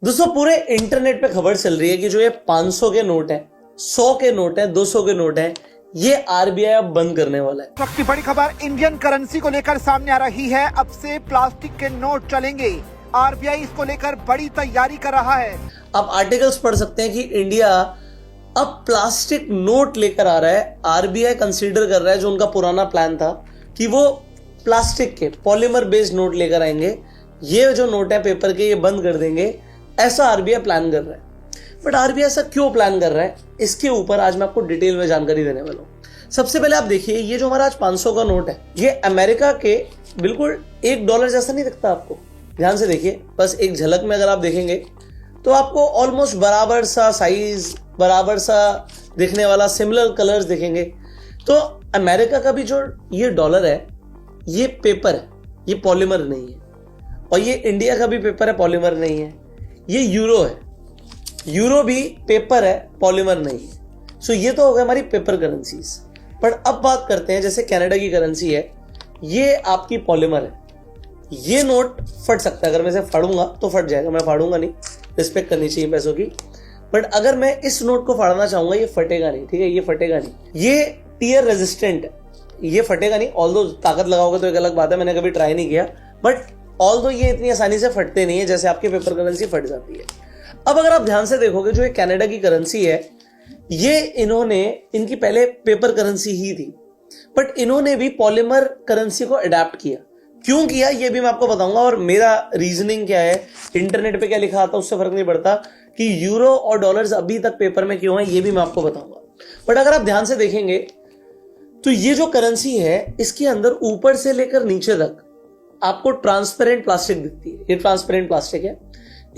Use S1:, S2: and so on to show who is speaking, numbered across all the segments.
S1: दोस्तों पूरे इंटरनेट पे खबर चल रही है कि जो ये 500 के नोट है, 100 के नोट है, 200 के नोट है, ये आरबीआई अब बंद करने वाला है।
S2: वक्त की बड़ी खबर इंडियन करेंसी को लेकर सामने आ रही है। अब से प्लास्टिक के नोट चलेंगे। आरबीआई इसको लेकर बड़ी तैयारी कर रहा है।
S1: आप आर्टिकल्स पढ़ सकते हैं कि इंडिया अब प्लास्टिक नोट लेकर आ रहा है। आरबीआई कंसीडर कर रहा है, जो उनका पुराना प्लान था कि वो प्लास्टिक के पॉलीमर बेस्ड नोट लेकर आएंगे, ये जो नोट है पेपर के ये बंद कर देंगे, ऐसा आरबीआई प्लान कर रहा है। बट आरबीआई ऐसा क्यों प्लान कर रहा है, इसके ऊपर आज मैं आपको डिटेल में जानकारी देने वाला हूं। सबसे पहले आप देखिए, ये जो हमारा आज 500 का नोट है, ये अमेरिका के बिल्कुल $1 जैसा नहीं दिखता आपको। ध्यान से देखिए, बस एक झलक में अगर आप देखेंगे तो आपको ऑलमोस्ट बराबर सा साइज, बराबर सा दिखने वाला सिमिलर कलर्स दिखेंगे। तो अमेरिका का भी जो ये डॉलर है, ये पेपर है, ये पॉलीमर नहीं है। और ये इंडिया का भी पेपर है, पॉलीमर नहीं है। ये यूरो है, यूरो भी पेपर है, पॉलीमर नहीं है। सो ये तो हो गया हमारी पेपर करेंसीज। पर अब बात करते हैं, जैसे कनाडा की करेंसी है, ये आपकी पॉलीमर है। ये नोट फट सकता है, अगर मैं इसे फाड़ूंगा तो फट जाएगा, मैं फाड़ूंगा नहीं, रिस्पेक्ट करनी चाहिए पैसों की। बट अगर मैं इस नोट को फाड़ना चाहूंगा, ये फटेगा नहीं, ठीक है, ये फटेगा नहीं। ये टीयर रेजिस्टेंट है, ये फटेगा नहीं। ऑल्दो ताकत लगाओगे तो एक अलग बात है, मैंने कभी ट्राई नहीं किया। बट ऑल्दो ये इतनी आसानी से फटते नहीं है जैसे आपकी पेपर करेंसी फट जाती है। अब अगर आप ध्यान से देखोगे, जो ये कनाडा की करेंसी है, ये इनकी पहले पेपर करेंसी ही थी, बट इन्होंने भी पॉलीमर करेंसी को अडेप्ट किया। क्यों किया ये भी मैं आपको बताऊंगा, और मेरा रीजनिंग क्या है, इंटरनेट पे क्या लिखा आता उससे फर्क नहीं पड़ता कि यूरो और डॉलर्स अभी तक पेपर में क्यों है, ये भी मैं आपको बताऊंगा। बट अगर आप ध्यान से देखेंगे तो ये जो करेंसी है, इसके अंदर ऊपर से लेकर नीचे तक आपको ट्रांसपेरेंट प्लास्टिक दिखती है। ये ट्रांसपेरेंट प्लास्टिक है।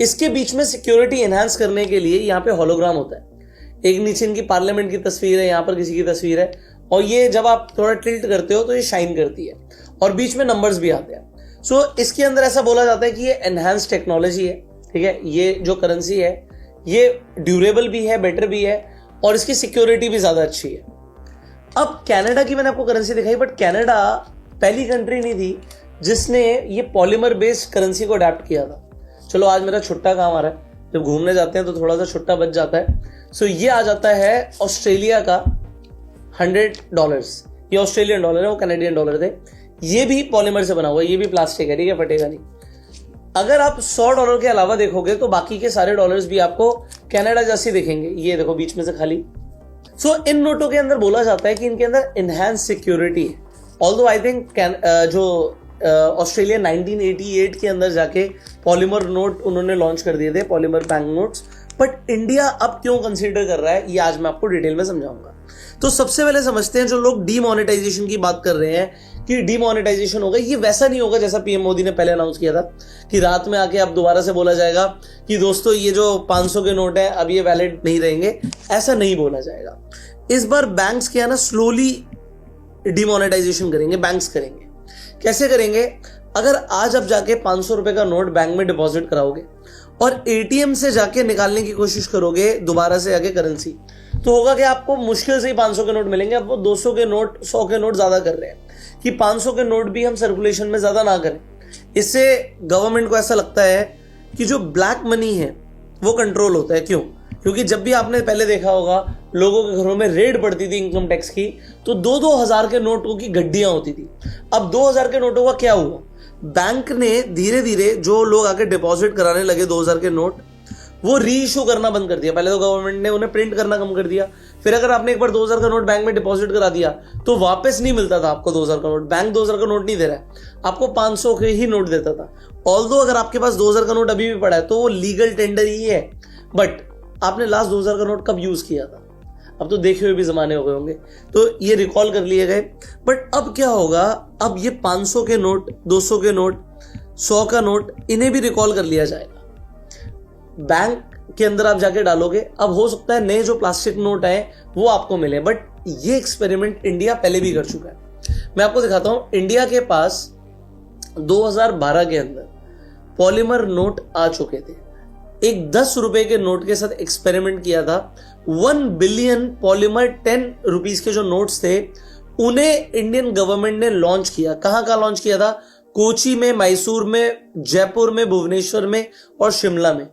S1: इसके बीच में सिक्योरिटी एनहांस करने के लिए यहाँ पे होलोग्राम होता है। एक नीचे इनकी पार्लियामेंट की तस्वीर है, यहाँ पर किसी की तस्वीर है, और ये जब आप थोड़ा टिल्ट करते हो तो ये शाइन करती है, और बीच में नंबर्स भी आते हैं। सो इसके अंदर ऐसा बोला जाता है कि ये एनहांस टेक्नोलॉजी है, ठीक है। ये जो करेंसी है, ये ड्यूरेबल भी है, बेटर भी है, और इसकी सिक्योरिटी भी ज्यादा अच्छी है। अब कनाडा की मैंने आपको करेंसी दिखाई, बट कनाडा पहली कंट्री नहीं थी जिसने ये पॉलीमर बेस्ड करेंसी को अडेप्ट किया था। चलो आज मेरा छुट्टा काम आ रहा है, जब घूमने जाते हैं तो थोड़ा सा छुट्टा बच जाता है। सो ये आ जाता है ऑस्ट्रेलिया का $100। ये ऑस्ट्रेलियन डॉलर है, वो कैनेडियन डॉलर थे। ये भी पॉलीमर से बना हुआ है, ये भी प्लास्टिक है, ठीक है, फटेगा नहीं। अगर आप $100 के अलावा देखोगे तो बाकी के सारे डॉलर्स भी आपको कनाडा जैसे दिखेंगे। ये देखो बीच में से खाली। सो इन नोटों के अंदर बोला जाता है कि इनके अंदर इनहैंस सिक्योरिटी है। ऑल्दो आई थिंक जो ऑस्ट्रेलिया 1988 के अंदर जाके पॉलीमर नोट उन्होंने लॉन्च कर दिए थे, polymer bank notes. But India अब क्यों कंसीडर कर रहा है, ये आज मैं आपको डिटेल में समझाऊंगा। तो सबसे पहले समझते हैं, जो लोग डीमोनेटाइजेशन की बात कर रहे हैं कि डीमोनेटाइजेशन होगा, ये वैसा नहीं होगा जैसा पीएम मोदी ने पहले अनाउंस किया था कि रात में आके अब दोबारा से बोला जाएगा कि दोस्तों ये जो 500 के नोट है अब ये वैलिड नहीं रहेंगे। ऐसा नहीं बोला जाएगा। इस बार बैंक्स क्या है ना, स्लोली डीमोनेटाइजेशन करेंगे, बैंक्स करेंगे। कैसे करेंगे? अगर आज आप जाके 500 रुपए का नोट बैंक में डिपॉजिट कराओगे और एटीएम से जाके निकालने की कोशिश करोगे दोबारा से आगे करेंसी, तो होगा कि आपको मुश्किल से ही 500 के नोट मिलेंगे। अब वो 200 के नोट, 100 के नोट ज्यादा कर रहे हैं कि 500 के नोट भी हम सर्कुलेशन में ज्यादा ना करें। इससे गवर्नमेंट को ऐसा लगता है कि जो ब्लैक मनी है वो कंट्रोल होता है। क्यों? क्योंकि जब भी आपने पहले देखा होगा लोगों के घरों में रेड पड़ती थी इनकम टैक्स की, तो 2-2 हजार के नोटों की गड्डियां होती थी। अब 2000 के नोटों का क्या हुआ? बैंक ने धीरे धीरे जो लोग आके डिपॉजिट कराने लगे 2000 के नोट, वो री इशू करना बंद कर दिया। पहले तो गवर्नमेंट ने उन्हें प्रिंट करना कम कर दिया। फिर अगर आपने एक बार 2000 का नोट बैंक में डिपॉजिट करा दिया तो वापस नहीं मिलता था आपको 2000 का नोट। बैंक 2000 का नोट नहीं दे रहा है, आपको 500 के ही नोट देता था। ऑल्दो अगर आपके पास 2000 का नोट अभी भी पड़ा है तो वो लीगल टेंडर ही है। बट आपने लास्ट 2000 का नोट कब यूज किया था? अब तो देखे हुए भी जमाने हो गए होंगे, तो ये रिकॉल कर लिए गए। बट अब क्या होगा, अब ये 500 के नोट, 200 के नोट, 100 का नोट, इन्हें भी रिकॉल कर लिया जाएगा। बैंक के अंदर आप जाके डालोगे, अब हो सकता है नए जो प्लास्टिक नोट आए वो आपको मिले। बट ये एक्सपेरिमेंट इंडिया पहले भी कर चुका है। मैं आपको दिखाता हूं। इंडिया के पास 2012 के अंदर पॉलीमर नोट आ चुके थे। एक 10 रुपए के नोट के साथ एक्सपेरिमेंट किया था। 1 बिलियन पॉलीमर 10 रुपीज के जो नोट्स थे, उन्हें इंडियन गवर्नमेंट ने लॉन्च किया। कहां कहां लॉन्च किया था? कोची में, मैसूर में, जयपुर में, भुवनेश्वर में और शिमला में।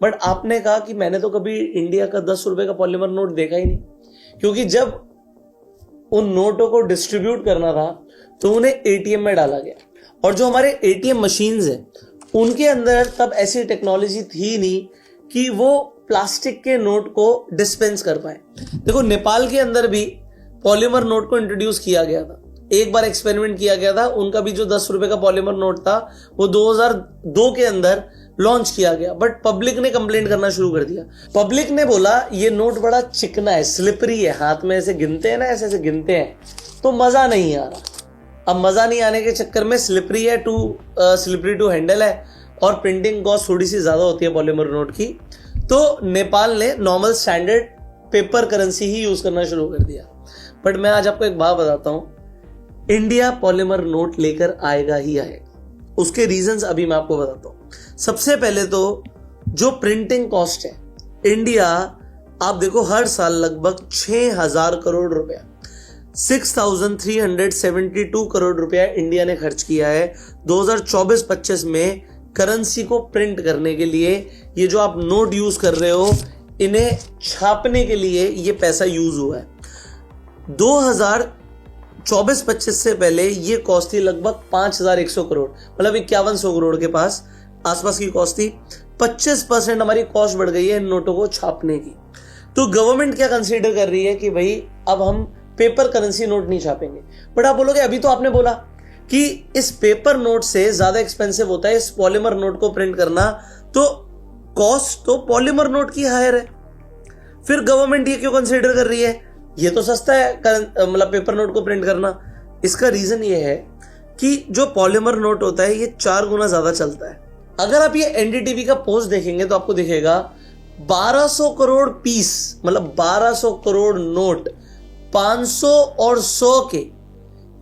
S1: बट आपने कहा कि मैंने तो कभी इंडिया का 10 रुपए का पॉलीमर नोट देखा ही नहीं, क्योंकि जब उन नोटों को डिस्ट्रीब्यूट करना था तो उन्हें एटीएम में डाला गया, और जो हमारे एटीएम मशीन्स हैं उनके अंदर तब ऐसी टेक्नोलॉजी थी नहीं कि वो प्लास्टिक के नोट को डिस्पेंस कर पाए। देखो, नेपाल के अंदर भी पॉलीमर नोट को इंट्रोड्यूस किया गया था, एक बार एक्सपेरिमेंट किया गया था। उनका भी जो 10 रुपए का पॉलीमर नोट था वो 2002 के अंदर लॉन्च किया गया, बट पब्लिक ने कंप्लेंट करना शुरू कर दिया। पब्लिक ने बोला ये नोट बड़ा चिकना है, स्लिपरी है, हाथ में ऐसे गिनते हैं ना, ऐसे ऐसे गिनते हैं तो मजा नहीं आ रहा। अब मजा नहीं आने के चक्कर में स्लिपरी टू हैंडल है और प्रिंटिंग कॉस्ट थोड़ी सी ज्यादा होती है पॉलीमर नोट की, तो नेपाल ने नॉर्मल स्टैंडर्ड पेपर करेंसी ही यूज करना शुरू कर दिया। बट मैं आज आपको एक बात बताता हूं, इंडिया पॉलीमर नोट लेकर आएगा ही आएगा। उसके रीजंस अभी मैं आपको बताता हूं। सबसे पहले तो जो प्रिंटिंग कॉस्ट है, इंडिया आप देखो हर साल लगभग 6,000 करोड़ रुपया 6,372 करोड़ रुपया इंडिया ने खर्च किया है 2024-25 में करेंसी को प्रिंट करने के लिए। ये जो आप नोट यूज कर रहे हो, इन्हें छापने के लिए ये पैसा यूज हुआ है। 2024-25 से पहले ये कॉस्ट थी लगभग 5,100 करोड़, मतलब 5100 करोड़ के पास आसपास की कॉस्ट थी। 25% हमारी कॉस्ट बढ़ गई है इन नोटों को छापने की। तो गवर्नमेंट क्या कंसीडर कर रही है कि भाई अब हम पेपर करेंसी नोट नहीं छापेंगे। बट आप बोलोगे अभी तो आपने बोला कि इस पेपर नोट से ज्यादा एक्सपेंसिव होता है इस पॉलीमर नोट को प्रिंट करना, तो कॉस्ट तो पॉलीमर नोट की हायर है, फिर गवर्नमेंट ये क्यों कंसीडर कर रही है ये तो सस्ता है मतलब पेपर नोट को प्रिंट करना। इसका रीजन ये है कि जो पॉलीमर नोट होता है ये 4 गुना ज्यादा चलता है। अगर आप ये एनडीटीवी का पोस्ट देखेंगे तो आपको दिखेगा 1200 करोड़ पीस, मतलब 1200 करोड़ नोट 500 और 100 के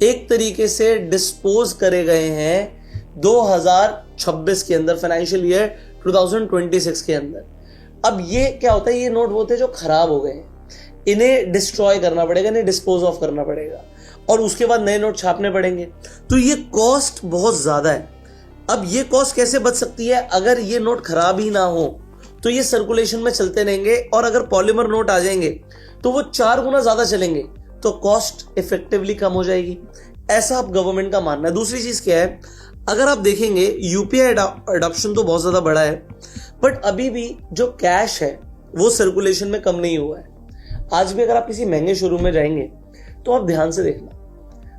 S1: एक तरीके से डिस्पोज करे गए हैं 2026 के अंदर, फाइनेंशियल ईयर 2026 के अंदर। अब ये क्या होता है, ये नोट होते हैं जो खराब हो गए हैं, इन्हें डिस्ट्रॉय करना पड़ेगा, इन्हें डिस्पोज ऑफ करना पड़ेगा और उसके बाद नए नोट छापने पड़ेंगे। तो ये कॉस्ट बहुत ज्यादा है। अब ये कॉस्ट कैसे बच सकती है? अगर ये नोट खराब ही ना हो तो ये सर्कुलेशन में चलते रहेंगे, और अगर पॉलीमर नोट आ जाएंगे तो वो 4 गुना ज्यादा चलेंगे, तो कॉस्ट इफेक्टिवली कम हो जाएगी। ऐसा अब गवर्नमेंट का मानना है। दूसरी चीज क्या है, अगर आप देखेंगे यूपीआई अडॉप्शन तो बहुत ज्यादा बड़ा है, बट अभी भी जो कैश है वो सर्कुलेशन में कम नहीं हुआ है। आज भी अगर आप किसी महंगे शोरूम में जाएंगे तो आप ध्यान से देखना,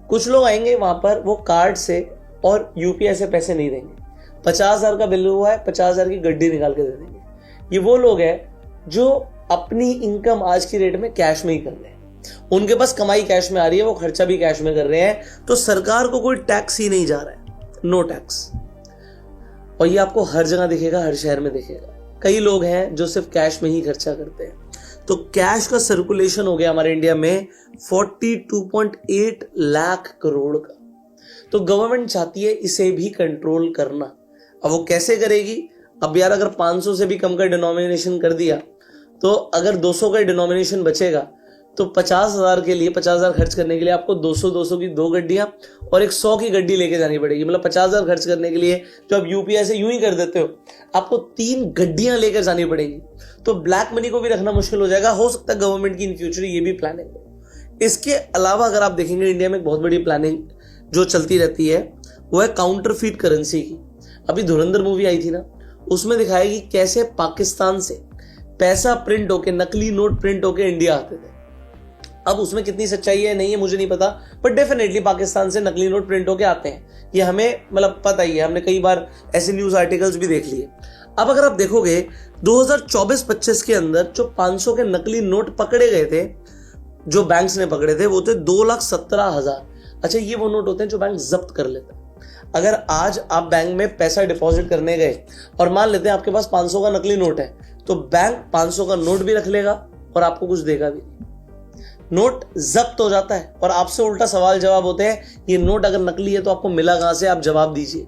S1: कुछ लोग आएंगे वहां पर वो कार्ड से और यूपीआई से पैसे नहीं देंगे। 50,000 का बिल हुआ है, 50,000 की गड्डी निकाल के दे देंगे। ये वो लोग हैं जो अपनी इनकम आज की रेट में कैश में ही कर रहे हैं, उनके पास कमाई कैश में आ रही है, वो खर्चा भी कैश में कर रहे हैं, तो सरकार को कोई टैक्स ही नहीं जा रहा है, नो टैक्स। और ये आपको हर जगह दिखेगा, हर शहर में दिखेगा। कई लोग हैं जो सिर्फ कैश में ही खर्चा करते हैं। तो कैश का सर्कुलेशन हो गया हमारे इंडिया में 42.8 लाख करोड़ का। तो गवर्नमेंट चाहती है इसे भी कंट्रोल करना। अब वो कैसे करेगी? अब यार अगर 500 से भी कम का डिनोमिनेशन कर दिया, तो अगर 200 का डिनोमिनेशन बचेगा तो 50,000 के लिए, 50,000 खर्च करने के लिए आपको 200 की 2 गड्डियां और एक 100 की गड्डी लेके जानी पड़ेगी। मतलब 50,000 खर्च करने के लिए जो आप यूपीआई से यूं ही कर देते हो, आपको 3 गड्डियां लेकर जानी पड़ेगी। तो ब्लैक मनी को भी रखना मुश्किल हो जाएगा। हो सकता है गवर्नमेंट की इन फ्यूचर ये भी प्लानिंग हो। इसके अलावा अगर आप देखेंगे इंडिया में एक बहुत बड़ी प्लानिंग जो चलती रहती है वो है काउंटरफीट करेंसी की। अभी धुरंधर मूवी आई थी ना, उसमें दिखाएगी कैसे पाकिस्तान से पैसा प्रिंट होके, नकली नोट प्रिंट होके इंडिया आते थे। अब उसमें कितनी सच्चाई है नहीं है मुझे नहीं पता, बट डेफिनेटली पाकिस्तान से नकली नोट प्रिंट होके आते हैं, ये हमें मतलब पता ही है, हमने कई बार ऐसे न्यूज आर्टिकल्स भी देख लिए। अब अगर आप देखोगे 2024-25 के अंदर जो 500 के नकली नोट पकड़े गए थे, जो बैंक्स ने पकड़े थे, वो थे 2,17,000। अच्छा, ये वो नोट होते हैं जो बैंक जब्त कर लेता है। अगर आज आप बैंक में पैसा डिपॉजिट करने गए और मान लेते हैं आपके पास 500 का नकली नोट है, तो बैंक 500 का नोट भी रख लेगा और आपको कुछ देगा भी। नोट जब्त हो जाता है और आपसे उल्टा सवाल जवाब होते हैं, ये नोट अगर नकली है तो आपको मिला कहां से, आप जवाब दीजिए।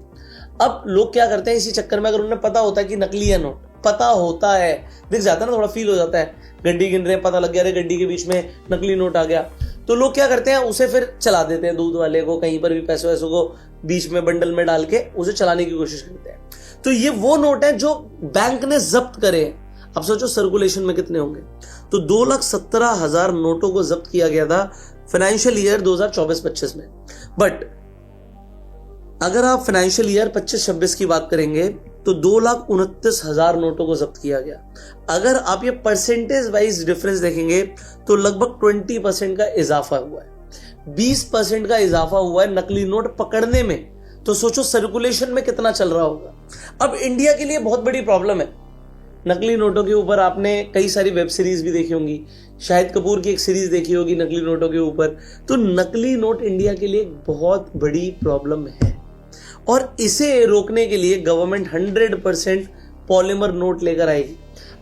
S1: अब लोग क्या करते हैं इसी चक्कर में, अगर उन्हें पता होता है कि नकली है नोट, पता होता है, दिख जाता है ना, थोड़ा फील हो जाता है, गड्डी गिन रहे हैं, पता लग गया, अरे गड्डी के बीच में नकली नोट आ गया, तो लोग क्या करते हैं उसे फिर चला देते हैं, दूध वाले को, कहीं पर भी पैसों वैसों को बीच में बंडल में डाल के उसे चलाने की कोशिश करते हैं। तो ये वो नोट है जो बैंक ने जब्त करे। अब सोचो सर्कुलेशन में कितने होंगे। तो 2,17,000 नोटों को जब्त किया गया था फाइनेंशियल ईयर 2024-25 में। बट अगर आप फाइनेंशियल ईयर 25-26 की बात करेंगे तो 2,29,000 नोटों को जब्त किया गया। अगर आप ये परसेंटेज वाइज डिफरेंस देखेंगे तो लगभग 20% का इजाफा हुआ है, 20% का इजाफा हुआ है नकली नोट पकड़ने में। तो सोचो सर्कुलेशन में कितना चल रहा होगा। अब इंडिया के लिए बहुत बड़ी प्रॉब्लम है नकली नोटों के ऊपर। आपने कई सारी वेब सीरीज भी देखी होंगी, शाहिद कपूर की एक सीरीज देखी होगी नकली नोटों के ऊपर। तो नकली नोट इंडिया के लिए एक बहुत बड़ी प्रॉब्लम है और इसे रोकने के लिए गवर्नमेंट 100% पॉलीमर नोट लेकर आएगी।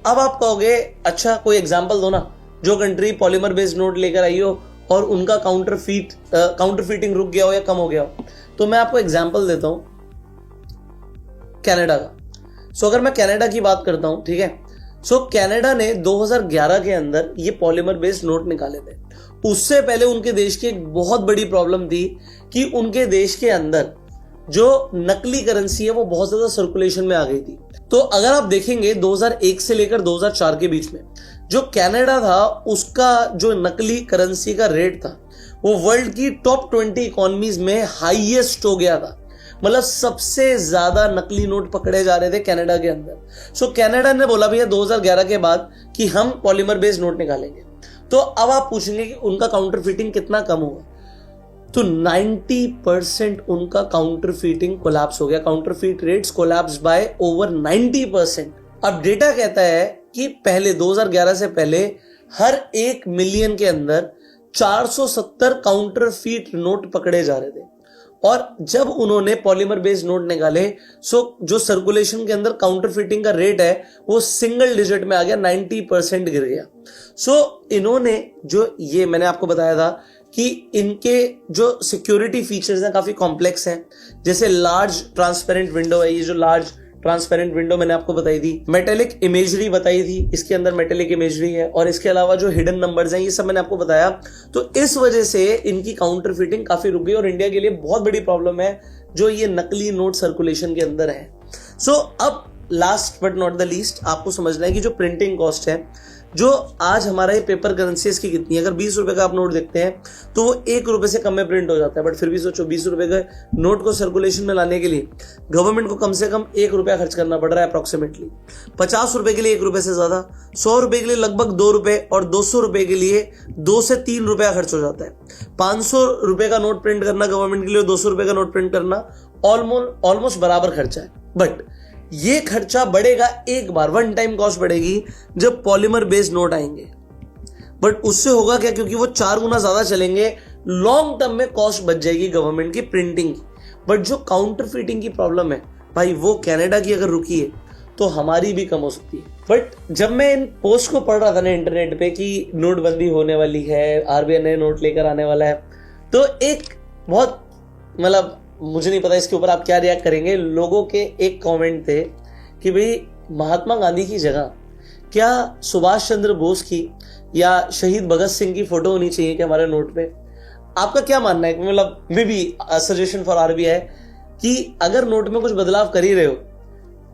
S1: अब आप कहोगे अच्छा कोई एग्जांपल दो ना, जो कंट्री पॉलीमर बेस्ड नोट लेकर आई हो और उनका काउंटरफीटिंग रुक गया हो या कम हो गया हो। तो मैं आपको एग्जांपल देता हूं कनाडा का। सो अगर मैं कनाडा की बात करता हूं, ठीक है, सो कनाडा ने 2011 के अंदर ये पॉलीमर बेस्ड नोट निकाले थे। उससे पहले उनके देश की एक बहुत बड़ी प्रॉब्लम थी कि उनके देश के अंदर जो नकली करेंसी है वो बहुत ज्यादा सर्कुलेशन में आ गई थी। तो अगर आप देखेंगे 2001 से लेकर 2004 के बीच में जो कनाडा था उसका जो नकली करेंसी का रेट था वो वर्ल्ड की टॉप 20 इकोनॉमीज में हाईएस्ट हो गया था। मतलब सबसे ज्यादा नकली नोट पकड़े जा रहे थे कनाडा के अंदर। सो कनाडा ने बोला भैया 2011 के बाद कि हम पॉलीमर बेस्ड नोट निकालेंगे। तो अब आप पूछेंगे कि उनका काउंटरफीटिंग कितना कम हुआ। तो 90% उनका काउंटरफीटिंग कोलैप्स हो गया। Counterfeit rates collapse by over 90%। अब डेटा कहता है कि पहले 2011 से पहले हर 1 मिलियन के अंदर 470 काउंटरफीट नोट पकड़े जा रहे थे और जब उन्होंने पॉलीमर बेस्ड नोट निकाले सो जो सर्कुलेशन के अंदर काउंटरफीटिंग का रेट है वो सिंगल डिजिट में आ गया, 90% गिर गया। सो इन्होंने जो ये मैंने आपको बताया था कि इनके जो सिक्योरिटी फीचर्स हैं काफी कॉम्प्लेक्स हैं। जैसे लार्ज ट्रांसपेरेंट विंडो है, ये जो लार्ज ट्रांसपेरेंट विंडो मैंने आपको बताई थी, मेटेलिक इमेजरी बताई थी, इसके अंदर मेटेलिक इमेजरी है और इसके अलावा जो हिडन नंबर्स हैं ये सब मैंने आपको बताया। तो इस वजह से इनकी काउंटरफीटिंग काफी रुक गई और इंडिया के लिए बहुत बड़ी प्रॉब्लम है जो ये नकली नोट सर्कुलेशन के अंदर है। सो अब last but not the least आपको समझना है कि जो प्रिंटिंग कॉस्ट है, जो आज हमारा ये पेपर करेंसीज की कितनी है। अगर 20 रुपए का आप नोट देखते हैं तो वो 1 रुपए से कम में प्रिंट हो जाता है। बट फिर भी सोचो 20 रुपए के नोट को सर्कुलेशन में लाने के लिए गवर्नमेंट को कम से कम 1 रुपया खर्च करना पड़ रहा है अप्रोक्सीमेटली। 50 रुपए के लिए 1 रुपए से ज्यादा, 100 रुपए के लिए लगभग 2 रुपए और 200 रुपए के लिए 2 से 3 रुपया खर्च हो जाता है। 500 रुपए का नोट प्रिंट करना गवर्नमेंट के लिए, 200 रुपए का नोट प्रिंट करना ऑलमोस्ट बराबर खर्चा है। बट ये खर्चा बढ़ेगा एक बार, वन टाइम कॉस्ट बढ़ेगी जब पॉलीमर बेस्ड नोट आएंगे। बट उससे होगा क्या, क्योंकि वो 4 गुना ज्यादा चलेंगे, लॉन्ग टर्म में कॉस्ट बच जाएगी गवर्नमेंट की प्रिंटिंग की। बट जो काउंटरफीटिंग की प्रॉब्लम है भाई वो कनाडा की अगर रुकी है तो हमारी भी कम हो सकती है। बट जब मैं इन पोस्ट को पढ़ रहा था ना इंटरनेट पे कि नोटबंदी होने वाली है, आरबीआई नए नोट लेकर आने वाला है, तो एक बहुत मतलब मुझे नहीं पता इसके ऊपर आप क्या रिएक्ट करेंगे। लोगों के एक कमेंट थे कि भाई महात्मा गांधी की जगह क्या सुभाष चंद्र बोस की या शहीद भगत सिंह की फोटो होनी चाहिए कि हमारे नोट पे। आपका क्या मानना है? मतलब may be suggestion for RBI कि अगर नोट में कुछ बदलाव कर ही रहे हो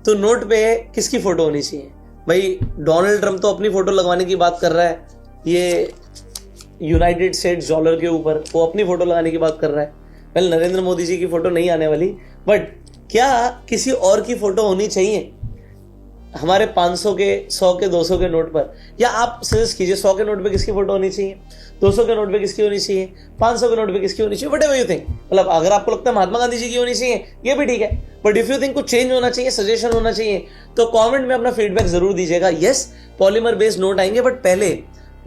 S1: तो नोट पे किसकी फोटो होनी चाहिए? भाई डोनाल्ड ट्रंप तो अपनी फोटो लगवाने की बात कर रहा है, ये यूनाइटेड स्टेट्स डॉलर के ऊपर वो अपनी फोटो लगाने की बात कर रहा है। वेल नरेंद्र मोदी जी की फोटो नहीं आने वाली, बट क्या किसी और की फोटो होनी चाहिए हमारे 500 के, 100 के, 200 के नोट पर? या आप सजेस्ट कीजिए 100 के नोट पे किसकी फोटो होनी चाहिए, 200 के नोट पे किसकी होनी चाहिए, 500 के नोट पे किसकी होनी चाहिए, व्हाटएवर यू थिंक। मतलब अगर आपको लगता है महात्मा गांधी जी की होनी चाहिए ये भी ठीक है, बट इफ यू थिंक कुछ चेंज होना चाहिए, सजेशन होना चाहिए, तो कमेंट में अपना फीडबैक जरूर दीजिएगा। यस पॉलीमर बेस्ड नोट आएंगे, बट पहले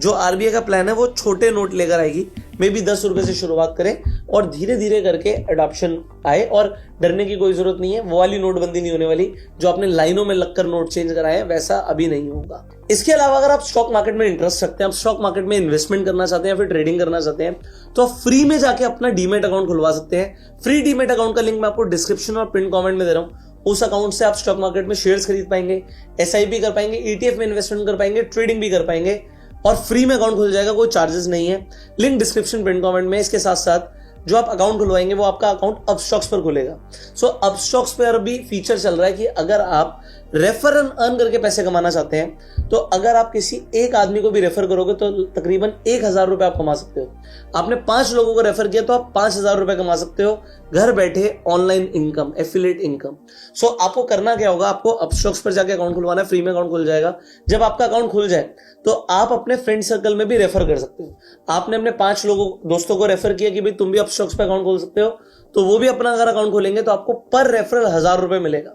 S1: जो आरबीआई का प्लान है वो छोटे नोट लेकर आएगी। मे बी 10 रुपए से शुरुआत करें और धीरे धीरे करके अडॉप्शन आए, और डरने की कोई जरूरत नहीं है। वो वाली नोटबंदी नहीं होने वाली जो आपने लाइनों में लगकर नोट चेंज कराए, वैसा अभी नहीं होगा। इसके अलावा अगर आप स्टॉक मार्केट में इंटरेस्ट रखते हैं, आप स्टॉक मार्केट में इन्वेस्टमेंट करना चाहते हैं या फिर ट्रेडिंग करना चाहते हैं, तो आप फ्री में जाके अपना डीमेट अकाउंट खुलवा सकते हैं। फ्री डीमेट अकाउंट का लिंक मैं आपको डिस्क्रिप्शन और पिन कमेंट में दे रहा हूं। उस अकाउंट से आप स्टॉक मार्केट में शेयर्स खरीद पाएंगे, एसआईपी कर पाएंगे, ईटीएफ में इन्वेस्टमेंट कर पाएंगे, ट्रेडिंग भी कर पाएंगे और फ्री में अकाउंट खुल जाएगा, कोई चार्जेस नहीं है। लिंक डिस्क्रिप्शन पिन कमेंट में। इसके साथ साथ जो आप अकाउंट खुलवाएंगे वो आपका अकाउंट अपस्टॉक्स पर खुलेगा। सो अपस्टॉक्स पर अभी फीचर चल रहा है कि अगर आप रेफर एंड अर्न करके पैसे कमाना चाहते हैं तो अगर आप किसी एक आदमी को भी रेफर करोगे तो तकरीबन 1000 रुपए आप कमा सकते हो। आपने 5 लोगों को रेफर किया तो आप 5000 रुपए कमा सकते हो घर बैठे, ऑनलाइन इनकम, एफिलिएट इनकम। सो आपको करना क्या होगा, आपको अपस्टॉक्स पर जाके अकाउंट खुलवाना है, फ्री में अकाउंट खुल जाएगा। जब आपका अकाउंट खुल जाए तो आप अपने फ्रेंड सर्कल में भी रेफर कर सकते हो। आपने अपने 5 लोगों दोस्तों को रेफर किया कि भाई तुम भी अपस्टॉक्स पे अकाउंट खोल सकते हो, तो वो भी अपना अगर अकाउंट खोलेंगे तो आपको पर रेफरल 1000 रुपए मिलेगा।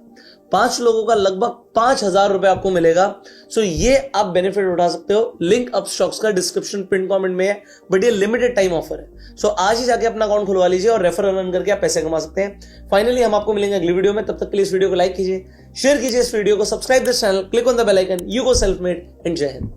S1: 5 लोगों का लगभग 5000 रुपए आपको मिलेगा। सो ये आप बेनिफिट उठा सकते हो। लिंक अपस्टॉक्स का डिस्क्रिप्शन पिन कमेंट में है, बट ये लिमिटेड टाइम ऑफर है। सो आज ही जाके अपना अकाउंट खुलवा लीजिए और रेफर रन करके आप पैसे कमा सकते हैं। फाइनली हम आपको मिलेंगे अगली वीडियो में, तब तक के लिए इस वीडियो को लाइक कीजिए, शेयर कीजिए इस वीडियो को, subscribe this channel, click on the bell icon. You go self made and जय हिंद।